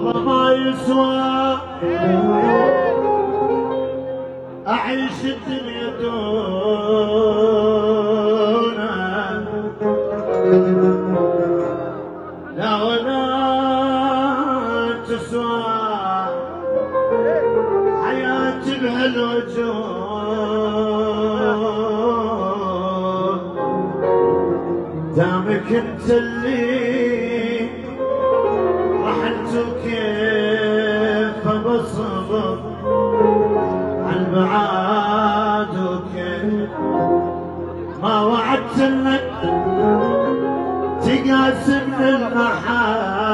ما يسوى أعيش الدنيا دونه، لا ولا تسوى حياتي بهالوجود، دامك انت اللي رحلت وكيف بصبر عالبعاد، وكيف ما وعدت انك تقاسمني المحبة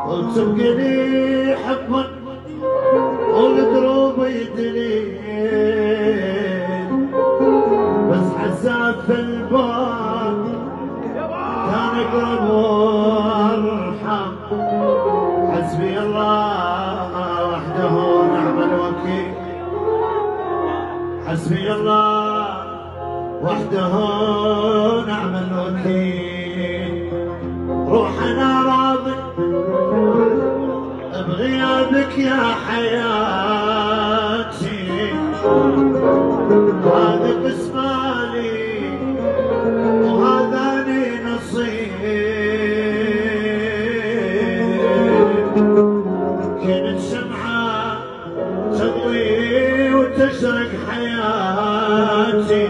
وتبقى لي حبا والقلوب يدلين، بس عزاف الباب كان اقرب وارحم. حسبي الله وحده نعم الوكيل، حسبي الله وحده نعم الوكيل. روح انا راضي بغيابك يا حياتي، هذا قسمالي وهذا لي نصيب. كنت شمعة تضوي وتشرق حياتي،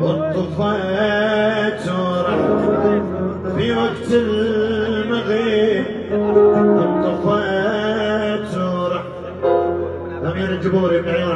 وانطفيت ورحت في وقت المغيب، انطفيت ورحت. أمير الجبوري من عيون